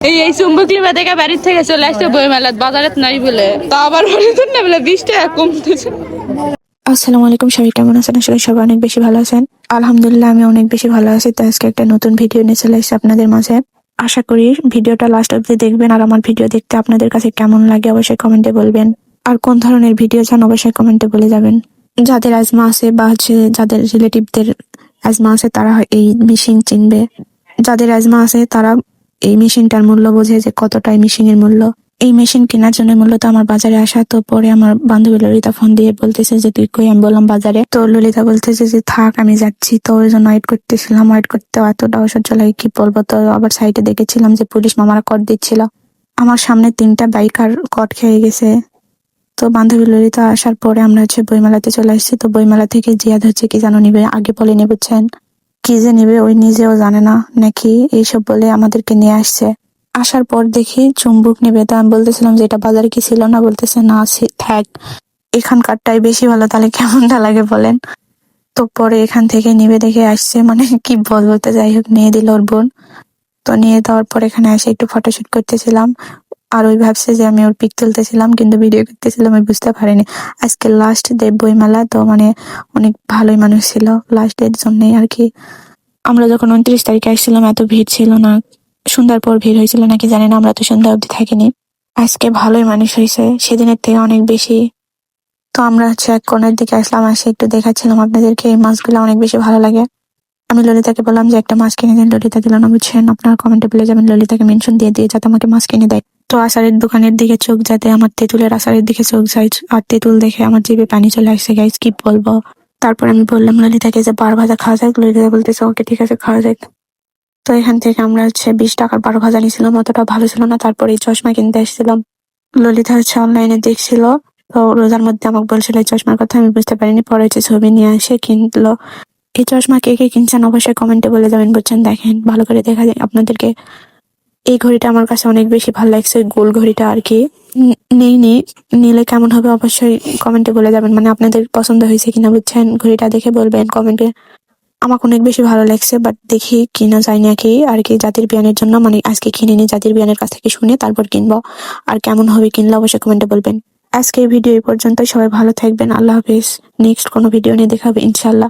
এই চুম্বক লিমা থেকে বাড়ির থেকে চলে আসছে বইমেলাত বাজারেত নাই বলে তা আবার বলে না বলে 20 টাকা কমতেছে। আসসালামু আলাইকুম, সবাই কেমন আছেন? আসলে সবাই অনেক বেশি ভালো আছেন। আলহামদুলিল্লাহ আমি অনেক বেশি ভালো আছি। তো আজকে একটা নতুন ভিডিও নিয়ে চলে এসেছি আপনাদের মাঝে। আশা করি ভিডিওটা লাস্ট অব্দি দেখবেন। আর আমার ভিডিও দেখতে আপনাদের কাছে কেমন লাগে অবশ্যই কমেন্টে বলবেন। আর কোন ধরনের ভিডিও চান অবশ্যই কমেন্টে বলে যাবেন। যাদের আজমা আছে বা যাদের রিলেটিভদের আজমা আছে তারা এই মেশিন চিনবে। যাদের আজমা আছে তারা এই মেশিনটার মূল্য বোঝে যে কতটা এই মেশিনের মূল্য। এই মেশিন কেনার জন্য মূলত আমার বাজারে আসা। তো পরে আমার বান্ধবী ললিতা ফোন দিয়ে বলতেছে যে তুই কই? আমি বললাম বাজারে। তো ললিতা বলতেছে যে থাক আমি যাচ্ছি। তো ওই জন্য ওয়েট করতেছিলাম, ওয়েট করতে এতটা অসহ্য লাগে কি বলবো। তো আবার সাইডে দেখেছিলাম যে পুলিশ মামারা কট দিচ্ছিল। আমার সামনে 3টা বাইকার কট খেয়ে গেছে। তো বান্ধবী ললিতা আসার পরে আমরা বইমেলাতে চলে আসছি। তো বইমেলা থেকে জিয়াদ কি যেন নিবে, আগে বলেনি বুঝছেন। কি যে নিবে ওই নিজেও জানে না নাকি এইসব বলে আমাদেরকে নিয়ে আসছে। আসার পর দেখি চুম্বক নেবে। তো আমি বলতেছিলাম যে এটা বাজারে কি ছিল না? বলতেছে না, থাক এখানকারটাই বেশি ভালো। তাহলে কেমনটা লাগে বলেন। তো পরে এখান থেকে নিবে দেখে আসছে, মানে কি বলবো। তো যাই হোক নিয়ে দিল ওর বোন। তো নিয়ে দেওয়ার পর এখানে এসে একটু ফটোশুট করতেছিলাম। আর ওই ভাবছে যে আমি ওর পিক তুলতেছিলাম কিন্তু ভিডিও করতেছিলাম, আমি বুঝতে পারিনি। আজকে লাস্ট ডে বইমেলা, তো মানে অনেক ভালোই মানুষ ছিল লাস্ট ডের জন্যই আর কি। আমরা যখন 29 তারিখে আসছিলাম এত ভিড় ছিল না। সন্ধ্যার পর ভিড় হয়েছিল নাকি জানি না, আমরা তো সন্ধ্যা অবধি থাকিনি। আজকে ভালোই মানুষ হয়েছে সেদিনের থেকে অনেক বেশি। তো আমরা এক কোণের দিকে আসলাম, আসে একটু দেখাচ্ছিলাম আপনাদেরকে। এই মাছগুলো অনেক বেশি ভালো লাগে। আমি ললিতাকে বললাম যে একটা মাছ কিনে দিন, ললিতা দিল না বুঝছেন। আপনারা কমেন্টে বলে যাবেন ললিতাকে মেনশন দিয়ে যাতে আমাকে মাছ কিনে দেয়। তো আচারের দোকানের দিকে চোখ যাতে আমার তেঁতুলের আচারের দিকে চোখ যায়, আর তেঁতুল দেখে আমার জিভে পানি চলে আসছে গাইস, কি বলবো। তারপর আমি বললাম ললিতাকে যে বার ভাজা খাওয়া যাক। ললিতা বলতেছে ওকে ঠিক আছে খাওয়া যাক। তো এখান থেকে আমরা 20 টাকার 12 ভাজা নিয়েছিলাম, অতটা ভালো ছিল না। তারপরে এই চশমা কিনতে এসেছিলাম। ললিতা অনলাইনে দেখছিল। তো রোজার মধ্যে আমাকে বলছিল এই চশমার কথা, আমি বুঝতে পারিনি। পরে ছবি নিয়ে এসে কিনলো। এই চশমা কে কে কিনছেন অবশ্যই কমেন্টে বলে যাবেন বুঝছেন। দেখেন ভালো করে দেখা যায় আপনাদেরকে। এই ঘড়িটা আমার কাছে অনেক বেশি ভালো লাগছে, গোল ঘড়িটা আর কি। নেইনি, নিলে কেমন হবে অবশ্যই কমেন্টে বলে যাবেন। মানে আপনাদের পছন্দ হয়েছে কিনা বুঝছেন, ঘড়িটা দেখে বলবেন কমেন্টে। আমাকে অনেক বেশি ভালো লাগছে, বাট দেখি কিনা যায় নাকি আর কি জাতির বিয়ানের জন্য। মানে আজকে কিনে নি, জাতির বিয়ানের কাছ থেকে শুনে তারপর কিনবো। আর কেমন হবে কিনলে অবশ্যই কমেন্টে বলবেন। আজকে এই ভিডিও এই পর্যন্ত। সবাই ভালো থাকবেন, আল্লাহ হাফিজ। নেক্সট কোনো ভিডিও নিয়ে দেখা হবে ইনশাল্লাহ।